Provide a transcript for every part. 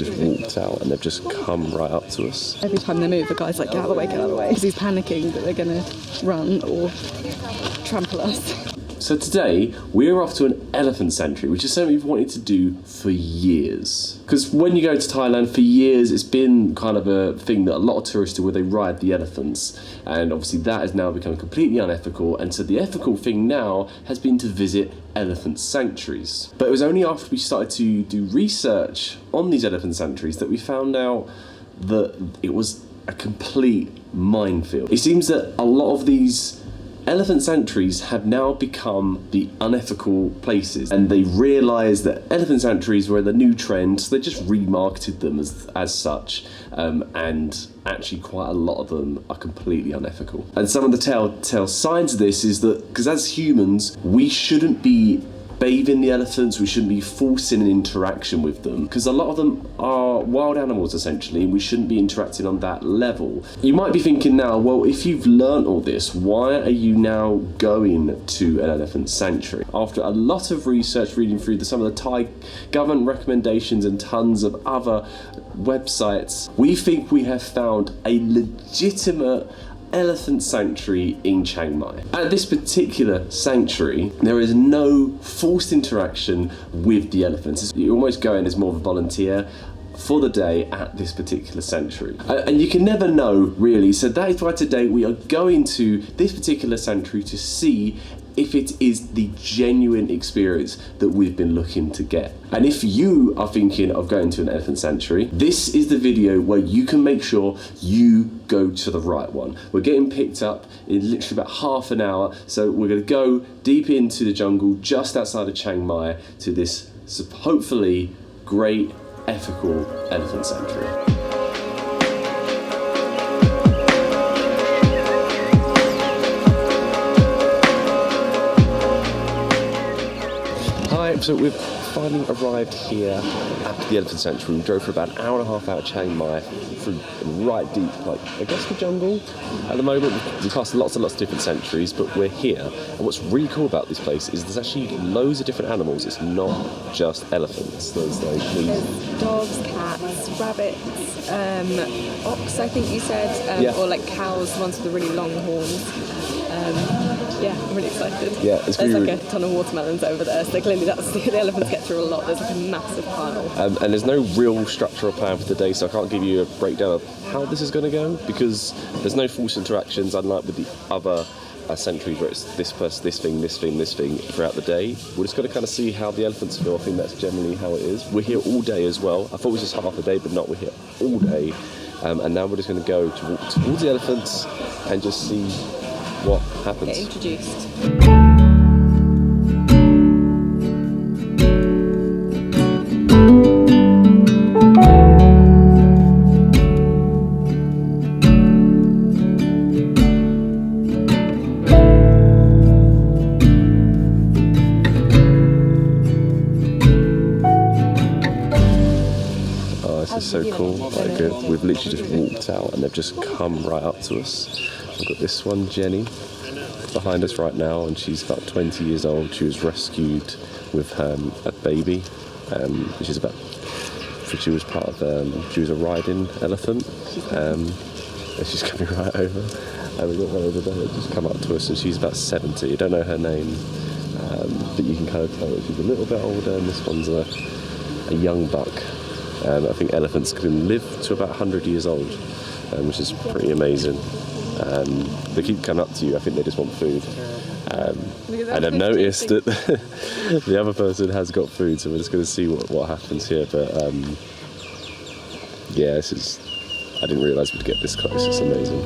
just walked out and they've just come right up to us. Every time they move, the guy's like, get out of the way, get out of the way. Because he's panicking that they're going to run or trample us. So today, we're off to an elephant sanctuary, which is something we've wanted to do for years. Because when you go to Thailand, for years, it's been kind of a thing that a lot of tourists do where they ride the elephants. And obviously that has now become completely unethical. And so the ethical thing now has been to visit elephant sanctuaries. But it was only after we started to do research on these elephant sanctuaries that we found out that it was a complete minefield. It seems that a lot of these elephant sanctuaries have now become the unethical places, and they realise that elephant sanctuaries were the new trend, so they just remarketed them as such, and actually quite a lot of them are completely unethical. And some of the telltale signs of this is that, because as humans, we shouldn't be bathing the elephants, we shouldn't be forcing an interaction with them, because a lot of them are wild animals essentially, and we shouldn't be interacting on that level. You might be thinking now, well, if you've learnt all this, why are you now going to an elephant sanctuary? After a lot of research, reading through some of the Thai government recommendations and tons of other websites, we think we have found a legitimate elephant sanctuary in Chiang Mai. At this particular sanctuary, there is no forced interaction with the elephants. You almost go in as more of a volunteer for the day at this particular sanctuary. And you can never know, really. So that is why today we are going to this particular sanctuary to see if it is the genuine experience that we've been looking to get. And if you are thinking of going to an elephant sanctuary, this is the video where you can make sure you go to the right one. We're getting picked up in literally about half an hour, so we're going to go deep into the jungle just outside of Chiang Mai to this hopefully great ethical elephant sanctuary. So we've finally arrived here at the Elephant Sanctuary. We drove for about an hour and a half out of Chiang Mai through right deep, like, I guess the jungle. At the moment, we've passed lots and lots of different sanctuaries, but we're here. And what's really cool about this place is there's actually loads of different animals. It's not just elephants. There's dogs, cats, rabbits, ox, I think you said, yeah. Or like cows, the ones with the really long horns. Yeah, I'm really excited. Yeah, there's like a ton of watermelons over there, so clearly the elephants get through a lot. There's like a massive pile. And there's no real structure or plan for today, so I can't give you a breakdown of how this is going to go, because there's no forced interactions, unlike with the other sanctuaries where it's this person, this thing throughout the day. We're just going to kind of see how the elephants feel. I think that's generally how it is. We're here all day as well. I thought it was just half a day, but not. We're here all day. And now we're just going to go towards the elephants and just see what happens. Get introduced. Oh, this is so cool. Like, we've literally just walked out and they've just come right up to us. We've got this one, Jenny, behind us right now, and she's about 20 years old. She was rescued with a baby, which is about. She was part of. She was a riding elephant. And she's coming right over. And we've got one over there that just come up to us, and she's about 70. I don't know her name, but you can kind of tell that she's a little bit older. And this one's a young buck. I think elephants can live to about 100 years old, which is pretty amazing. They keep coming up to you. I think they just want food. And I've noticed that the other person has got food, so we're just going to see what happens here. But yeah, this is. I didn't realise we'd get this close. It's amazing.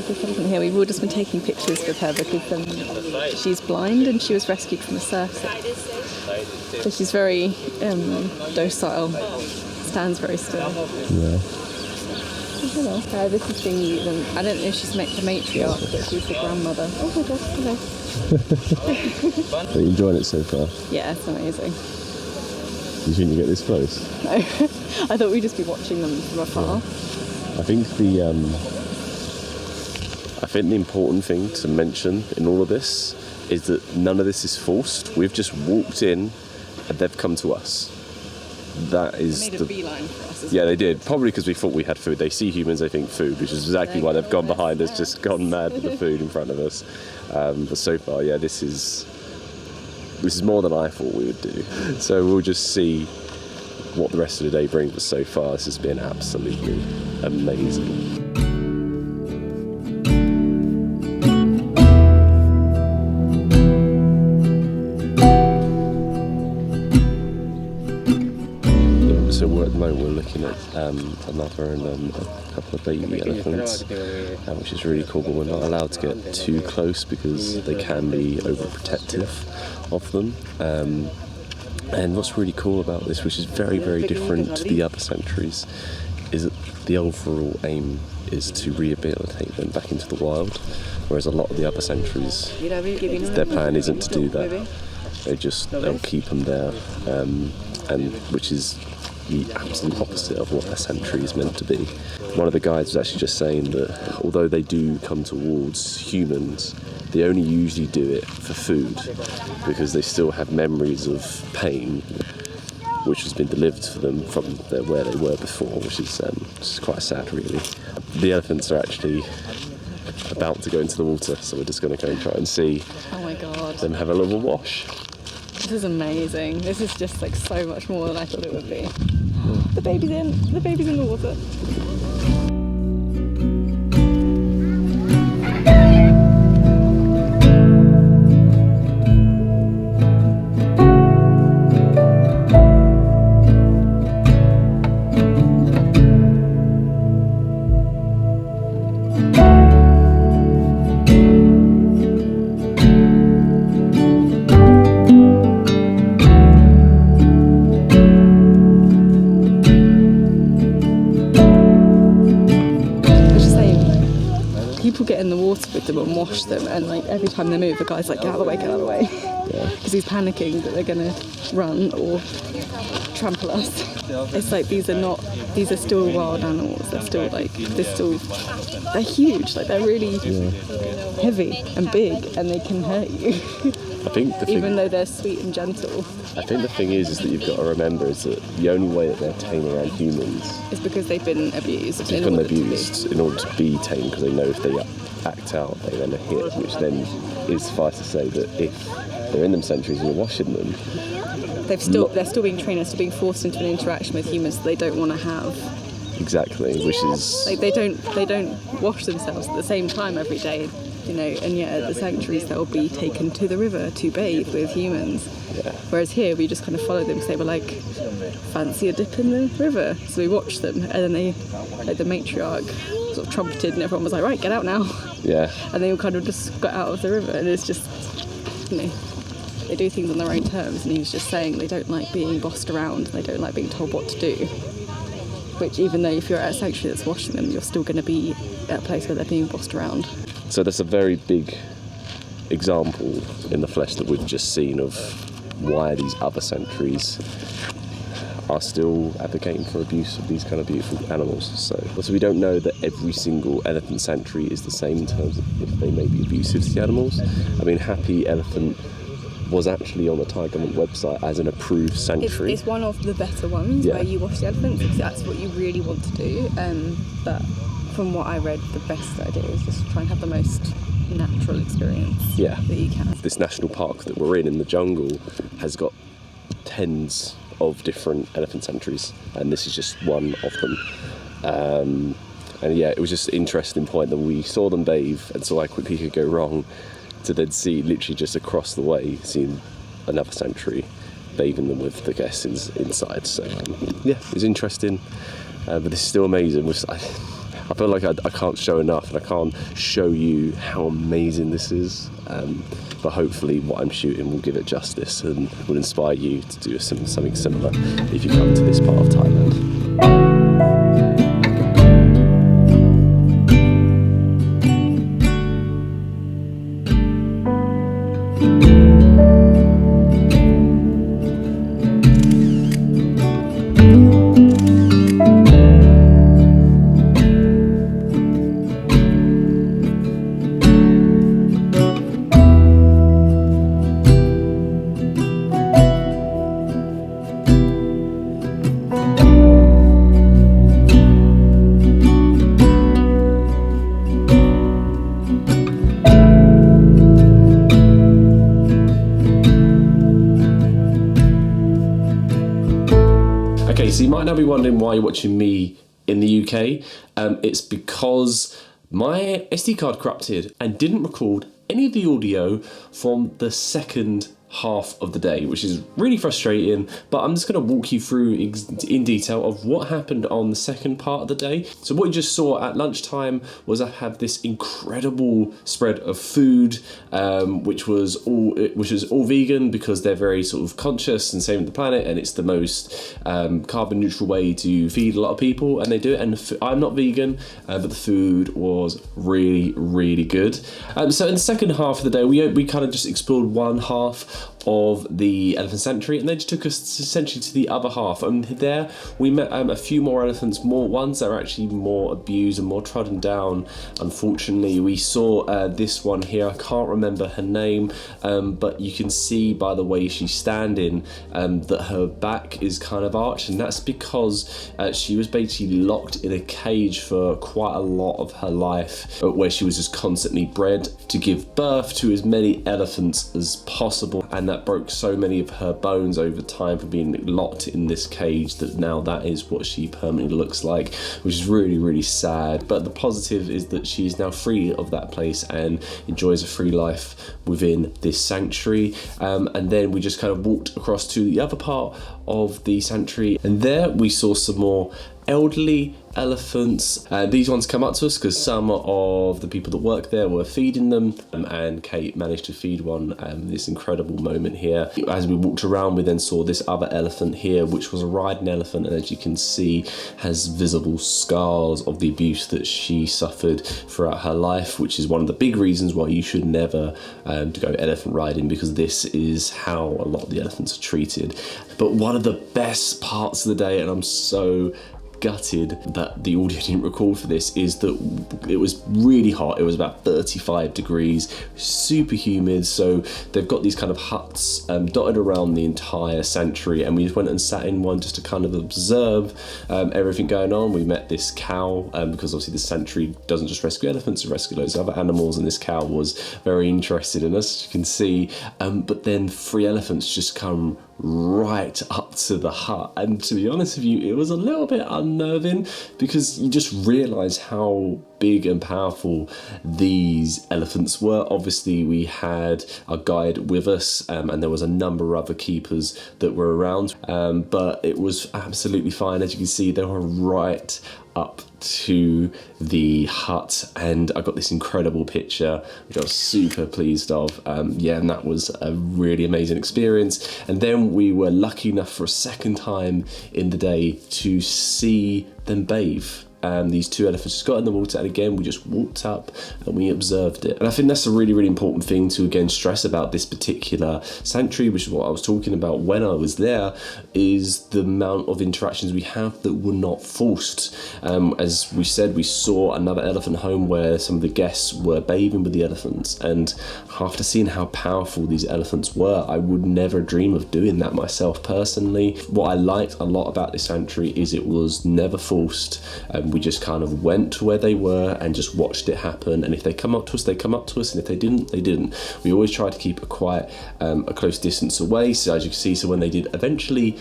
This elephant here, we've all just been taking pictures with her because she's blind and she was rescued from a circus. So she's very docile, stands very still. Yeah. This is being, I don't know if she's the matriarch, but she's the grandmother. Oh my gosh, hello. Are you enjoying it so far? Yeah, it's amazing. Do you think you get this close? No, I thought we'd just be watching them from afar. Yeah. I think I think the important thing to mention in all of this is that none of this is forced. We've just walked in and they've come to us. That is Made a beeline for us. Yeah, they did. Probably because we thought we had food. They see humans, they think food, which is exactly why they've gone behind us, just gone mad with the food in front of us. But so far, yeah, this is more than I thought we would do. So we'll just see what the rest of the day brings. But so far, this has been absolutely amazing. So at the moment we're looking at a mother and a couple of baby elephants, which is really cool, but we're not allowed to get too close because they can be overprotective of them. And what's really cool about this, which is very, very different to the other sanctuaries, is that the overall aim is to rehabilitate them back into the wild, whereas a lot of the other sanctuaries, their plan isn't to do that. They'll keep them there, and which is the absolute opposite of what a sanctuary is meant to be. One of the guides was actually just saying that although they do come towards humans, they only usually do it for food because they still have memories of pain which has been delivered to them from where they were before, which is quite sad, really. The elephants are actually about to go into the water, so we're just going to go and try and see them have a little wash. This is amazing. This is just like so much more than I thought it would be. The baby's in the water. People get in the water with them and wash them, and like every time they move, the guy's like, get out of the way, because he's panicking that they're gonna run or trample us. It's like these are still wild animals. They're huge. Like they're really heavy and big, and they can hurt you. I think even though they're sweet and gentle. I think the thing is that you've got to remember is that the only way that they're tame around humans is because they've been abused. In order to be tame, because they know if they act out, they're going to hit, which then is suffice to say that if they're in them sanctuaries and you're washing them, they're still being trained, they're still being forced into an interaction with humans that they don't want to have. Exactly, which is like they don't wash themselves at the same time every day. And yet at the sanctuaries they'll be taken to the river to bathe with humans. Yeah. Whereas here we just kind of followed them because they were like, fancy a dip in the river. So we watched them, and then the matriarch sort of trumpeted, and everyone was like, right, get out now. Yeah. And they all kind of just got out of the river, and it's just, they do things on their own terms, and he was just saying they don't like being bossed around, they don't like being told what to do. Which, even though if you're at a sanctuary that's washing them, you're still going to be at a place where they're being bossed around. So that's a very big example in the flesh that we've just seen of why these other sanctuaries are still advocating for abuse of these kind of beautiful animals. So we don't know that every single elephant sanctuary is the same in terms of if they may be abusive to the animals. I mean, Happy Elephant was actually on the Thai government website as an approved sanctuary. It's one of the better ones where you wash the elephants, because that's what you really want to do. But from what I read, the best idea is just try and have the most natural experience that you can. This national park that we're in the jungle has got tens of different elephant sanctuaries, and this is just one of them. And yeah, it was just an interesting point that we saw them bathe and saw how quickly it could go wrong, to then see literally just across the way, seeing another sanctuary bathing them with the guests inside. So yeah, it was interesting, but this is still amazing. I feel like I can't show enough, and I can't show you how amazing this is, but hopefully what I'm shooting will give it justice and will inspire you to do something similar if you come to this part of Thailand. might now be wondering why you're watching me in the UK. It's because my SD card corrupted and didn't record any of the audio from the second half of the day, which is really frustrating, but I'm just going to walk you through in detail of what happened on the second part of the day. So what you just saw at lunchtime was I have this incredible spread of food, which was all vegan, because they're very sort of conscious and saving the planet, and it's the most carbon neutral way to feed a lot of people, and they do it. And I'm not vegan, but the food was really, really good. So in the second half of the day, we kind of just explored one half of the Elephant Sanctuary, and they just took us essentially to the other half. And there we met a few more elephants, more ones that are actually more abused and more trodden down. Unfortunately, we saw this one here. I can't remember her name, but you can see by the way she's standing that her back is kind of arched, and that's because she was basically locked in a cage for quite a lot of her life, where she was just constantly bred to give birth to as many elephants as possible, and that broke so many of her bones over time from being locked in this cage, that now that is what she permanently looks like, which is really, really sad. But the positive is that she is now free of that place and enjoys a free life within this sanctuary. And then we just kind of walked across to the other part of the sanctuary, and there we saw some more elderly elephants. These ones come up to us because some of the people that work there were feeding them, and Kate managed to feed one. This incredible moment here. As we walked around, we then saw this other elephant here, which was a riding elephant, and as you can see has visible scars of the abuse that she suffered throughout her life, which is one of the big reasons why you should never to go elephant riding, because this is how a lot of the elephants are treated. But one of the best parts of the day, and I'm so gutted that the audio didn't record for this, is that it was really hot. It was about 35 degrees, super humid. So they've got these kind of huts dotted around the entire sanctuary, and we just went and sat in one just to kind of observe everything going on. We met this cow, because obviously the sanctuary doesn't just rescue elephants, it rescues loads of other animals, and this cow was very interested in us, as you can see. But then 3 elephants just come right up to the hut, and to be honest with you, it was a little bit unnerving, because you just realize how big and powerful these elephants were. Obviously we had our guide with us, and there was a number of other keepers that were around, but it was absolutely fine. As you can see, they were right up to the hut, and I got this incredible picture which I was super pleased of. And that was a really amazing experience. And then we were lucky enough for a second time in the day to see them bathe. These 2 elephants just got in the water, and again we just walked up and we observed it. And I think that's a really, really important thing to again stress about this particular sanctuary, which is what I was talking about when I was there, is the amount of interactions we have that were not forced. As we said, we saw another elephant home where some of the guests were bathing with the elephants, and after seeing how powerful these elephants were, I would never dream of doing that myself personally. What I liked a lot about this sanctuary is it was never forced. We just kind of went to where they were and just watched it happen, and if they come up to us, they come up to us, and if they didn't, they didn't. We always tried to keep a close distance away. So as you can see, so when they did eventually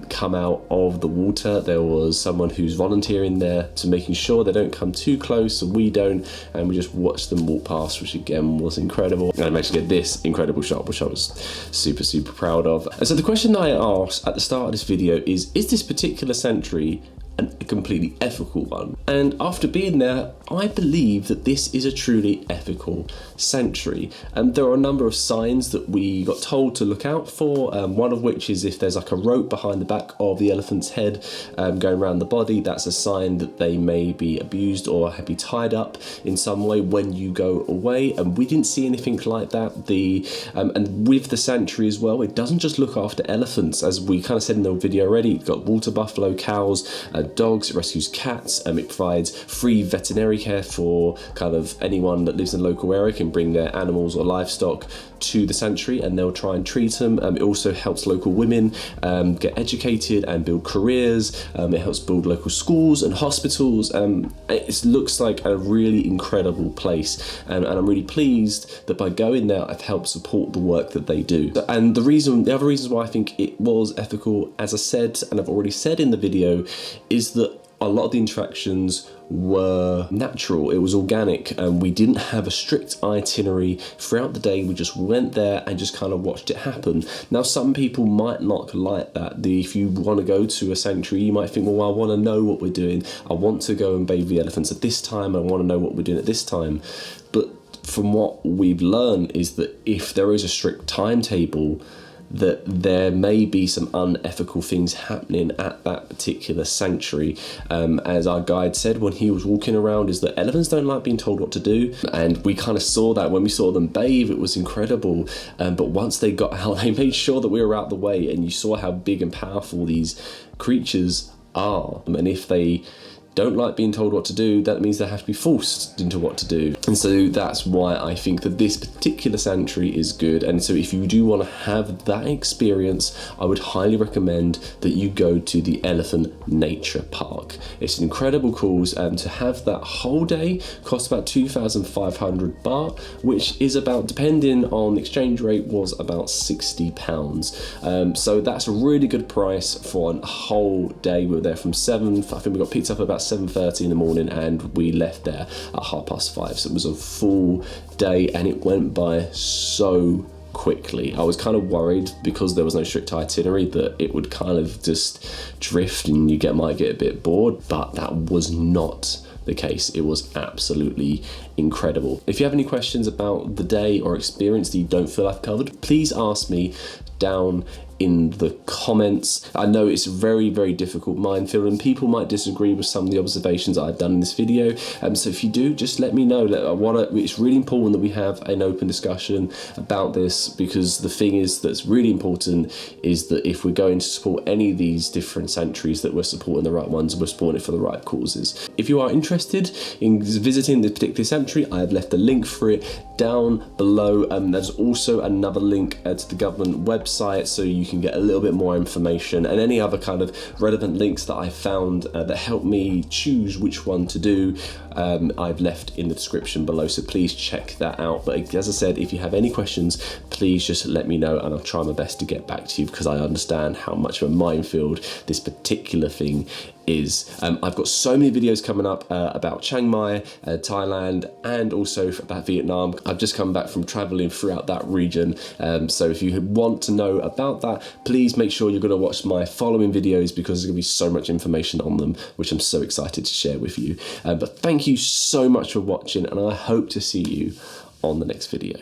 come out of the water, there was someone who's volunteering there to making sure they don't come too close, and we don't, and we just watched them walk past, which again was incredible. And I managed to get this incredible shot, which I was super, super proud of. And so the question that I asked at the start of this video is this particular sanctuary a completely ethical one? And after being there, I believe that this is a truly ethical sanctuary. There are a number of signs that we got told to look out for, one of which is if there's like a rope behind the back of the elephant's head going around the body, that's a sign that they may be abused or be tied up in some way when you go away. And we didn't see anything like that. And with the sanctuary as well, it doesn't just look after elephants, as we kind of said in the video already. You've got water buffalo, cows, dogs, it rescues cats, it provides free veterinary care for kind of anyone that lives in the local area can bring their animals or livestock to the sanctuary and they'll try and treat them. It also helps local women get educated and build careers. It helps build local schools and hospitals. It looks like a really incredible place, and I'm really pleased that by going there I've helped support the work that they do. And the other reasons why I think it was ethical, as I said and I've already said in the video, is that a lot of the interactions were natural, it was organic, and we didn't have a strict itinerary throughout the day. We just went there and just kind of watched it happen. Now, some people might not like that. If you want to go to a sanctuary, you might think, well, I want to know what we're doing. I want to go and bathe the elephants at this time. I want to know what we're doing at this time. But from what we've learned is that if there is a strict timetable, that there may be some unethical things happening at that particular sanctuary. As our guide said when he was walking around, is that elephants don't like being told what to do, and we kind of saw that when we saw them bathe. It was incredible, but once they got out, they made sure that we were out the way, and you saw how big and powerful these creatures are, and if they don't like being told what to do, that means they have to be forced into what to do. And so that's why I think that this particular sanctuary is good. And so if you do want to have that experience, I would highly recommend that you go to the Elephant Nature Park. It's an incredible cruise, and to have that whole day costs about 2,500 baht, which is about, depending on the exchange rate, was about £60. So that's a really good price for a whole day. We were there from 7, I think we got picked up about 7:30 in the morning and we left there at 5:30. So it was a full day and it went by so quickly. I was kind of worried because there was no strict itinerary that it would kind of just drift and you might get a bit bored, but that was not the case. It was absolutely incredible. If you have any questions about the day or experience that you don't feel I've covered, please ask me down in the comments. I know it's a very, very difficult minefield and people might disagree with some of the observations I've done in this video. So if you do, just let me know. It's really important that we have an open discussion about this, because the thing is that's really important is that if we're going to support any of these different sanctuaries, that we're supporting the right ones and we're supporting it for the right causes. If you are interested in visiting this particular sanctuary, I have left a link for it down below. There's also another link to the government website, so you can get a little bit more information, and any other kind of relevant links that I found that help me choose which one to do, I've left in the description below, so please check that out. But as I said, if you have any questions, please just let me know and I'll try my best to get back to you, because I understand how much of a minefield this particular thing is. I've got so many videos coming up about Chiang Mai, Thailand, and also about Vietnam. I've just come back from traveling throughout that region, so if you want to know about that, please make sure you're going to watch my following videos, because there's going to be so much information on them, which I'm so excited to share with you. But thank you so much for watching, and I hope to see you on the next video.